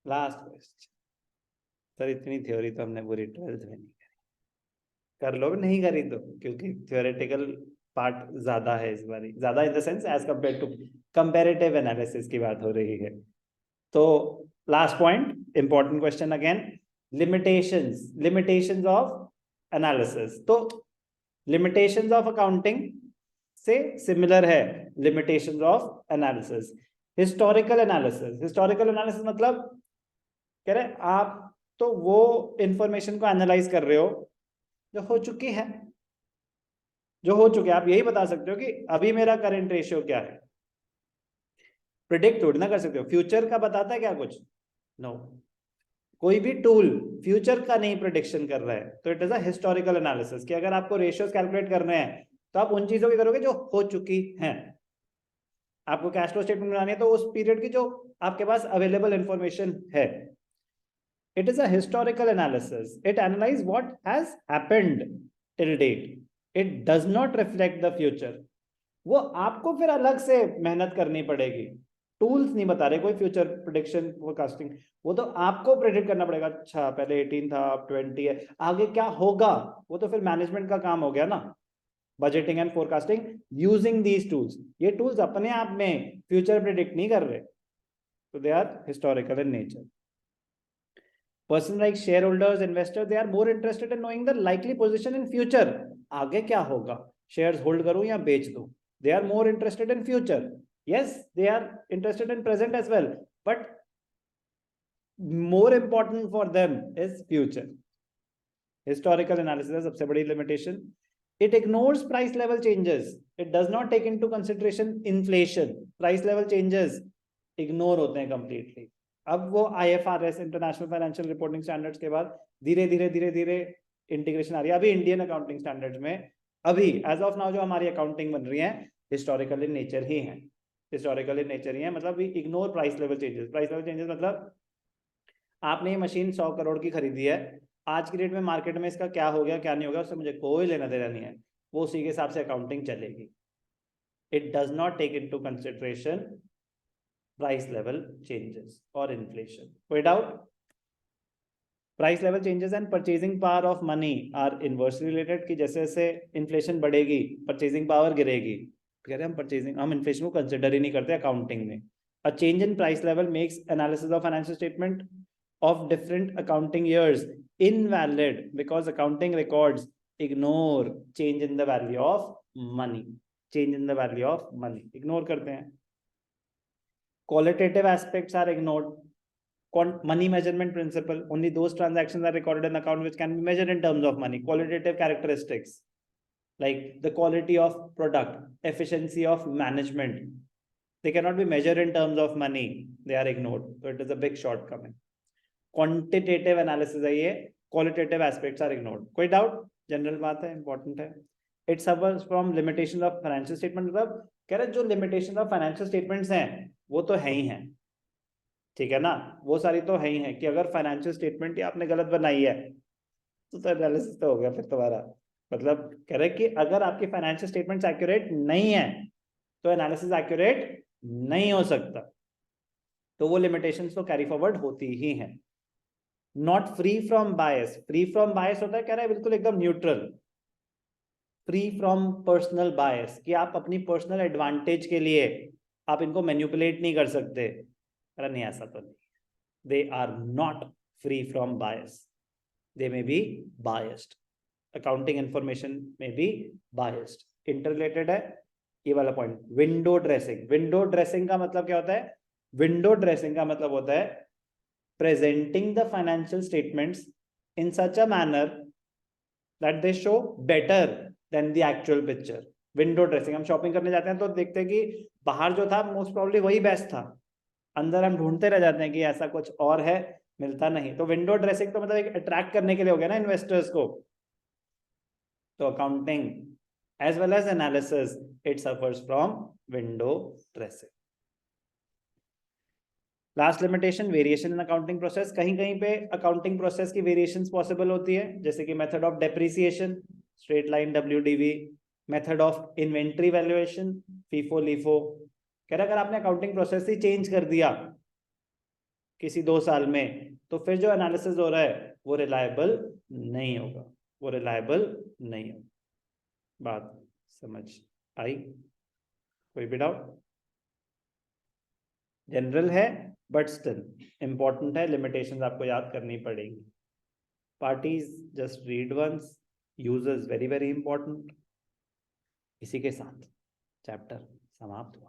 Last question sir, इतनी theory तो हमने पूरी 12th में नहीं करी। कर लो, नहीं करी तो, क्योंकि थ्योरेटिकल पार्ट ज्यादा है इस बारी, ज्यादा in the sense as compare to comparative analysis की बात हो रही है। तो last point, important question again, limitations of analysis. तो लिमिटेशंस ऑफ अकाउंटिंग से सिमिलर है limitations of analysis. Historical analysis मतलब कह रहे आप तो वो इंफॉर्मेशन को एनालाइज कर रहे हो जो हो चुकी है, आप यही बता सकते हो कि अभी मेरा करंट रेशियो क्या है। प्रिडिक्ट थोड़ी ना कर सकते हो, फ्यूचर का बताता है क्या कुछ? नो, कोई भी टूल फ्यूचर का नहीं प्रिडिक्शन कर रहा है। तो it is a historical analysis कि अगर आपको रेशियोज कैलकुलेट करने हैं तो आप उन चीजों की करोगे जो हो चुकी हैं। आपको कैश फ्लो स्टेटमेंट बनानी है तो उस पीरियड की जो आपके पास अवेलेबल इंफॉर्मेशन है। It is a historical analysis, it analyse what has happened till date, it does not reflect the future. वो आपको फिर अलग से मेहनत करनी पड़ेगी, टूल्स नहीं बता रहे कोई फ्यूचर प्रिडिक्शन फोरकास्टिंग, वो तो आपको प्रेडिक्ट करना पड़ेगा। अच्छा पहले 18 था, अब 20 है, आगे क्या होगा, वो तो फिर मैनेजमेंट का काम हो गया ना। Budgeting and forecasting using these tools, ये टूल्स अपने आप में फ्यूचर प्रिडिक्ट नहीं कर रहे, तो they are historical in nature. Person like shareholders, investors, they are more interested in knowing the likely position in future. आगे क्या होगा, shares hold करूं या बेच दूं? They are more interested in future. Yes, they are interested in present as well, but more important for them is future. Historical analysis है सबसे बड़ी limitation. It ignores price level changes. It does not take into consideration inflation. Price level changes ignore होते हैं completely. अब वो IFRS international financial reporting standards के बाद धीरे धीरे इंटीग्रेशन आ रही है। अभी इंडियन अकाउंटिंग स्टैंडर्ड्स में अभी एज ऑफ नाउ जो हमारी अकाउंटिंग बन रही है हिस्टोरिकल इन नेचर ही है, मतलब we ignore price level changes. Price level changes मतलब आपने ये मशीन 100 करोड़ की खरीदी है, आज की डेट में मार्केट में इसका क्या हो गया क्या नहीं होगा उससे मुझे कोई लेना देना नहीं है, वो उसी के हिसाब से अकाउंटिंग चलेगी। It does not take into consideration price level changes or inflation. कोई doubt? Price level changes and purchasing power of money are inversely related कि जैसे जैसे inflation बढ़ेगी purchasing power गिरेगी। कह रहे हम inflation को consider ही नहीं करते accounting में। A change in price level makes analysis of financial statement of different accounting years invalid because accounting records ignore change in the value of money. Ignore करते हैं। Qualitative aspects are ignored. Money measurement principle, only those transactions are recorded in account which can be measured in terms of money. Qualitative characteristics like the quality of product, efficiency of management, they cannot be measured in terms of money, they are ignored. So it is a big shortcoming. Quantitative analysis है ये, qualitative aspects are ignored. कोई doubt? General बात है, important है। It suffers from limitations of financial statement, मतलब कह रहे जो limitations of financial statements हैं वो तो है ही हैं, ठीक है ना, वो सारी तो है ही है कि अगर फाइनेंशियल स्टेटमेंट ही आपने गलत बनाई है तो एनालिसिस तो हो गया फिर तुम्हारा। मतलब कह रहे कि अगर आपकी फाइनेंशियल स्टेटमेंट्स एक्यूरेट नहीं है तो एनालिसिस एक्यूरेट नहीं हो सकता, तो वो लिमिटेशंस तो कैरी फॉरवर्ड होती ही हैं। नॉट फ्री फ्रॉम बायस, होता है कह रहा है बिल्कुल एकदम neutral, free from personal bias कि आप अपनी पर्सनल एडवांटेज के लिए आप इनको मैनिपुलेट नहीं कर सकते। अरे नहीं, ऐसा तो नहीं, they are not free from bias, they may be biased, accounting information may be biased। interrelated है ये वाला पॉइंट। विंडो ड्रेसिंग का मतलब क्या होता है? विंडो ड्रेसिंग का मतलब होता है presenting the financial statements in such a manner that they show better than the actual picture। Window dressing, हम शॉपिंग करने जाते हैं तो देखते हैं कि बाहर जो था मोस्ट प्रोबेबली वही बेस्ट था, अंदर हम ढूंढते रह जाते हैं कि ऐसा कुछ और है, मिलता नहीं। तो विंडो ड्रेसिंग तो मतलब एक अट्रैक्ट करने के लिए हो गया ना इन्वेस्टर्स को। तो accounting as well as analysis it suffers from window dressing. Last limitation, variation in accounting process. कहीं कहीं पे अकाउंटिंग प्रोसेस की वेरिएशंस पॉसिबल होती है, जैसे कि method of depreciation, straight line WDV, method of inventory valuation, FIFO LIFO. कह रहा अगर आपने अकाउंटिंग प्रोसेस ही चेंज कर दिया किसी 2 साल में, तो फिर जो एनालिसिस हो रहा है वो रिलायबल नहीं होगा, वो रिलायबल नहीं होगा। बात समझ आई? कोई भी डाउट? जनरल है बट स्टिल इंपॉर्टेंट है, लिमिटेशंस आपको याद करनी पड़ेगी। Parties just read once, users very very important. इसी के साथ चैप्टर समाप्त हुआ।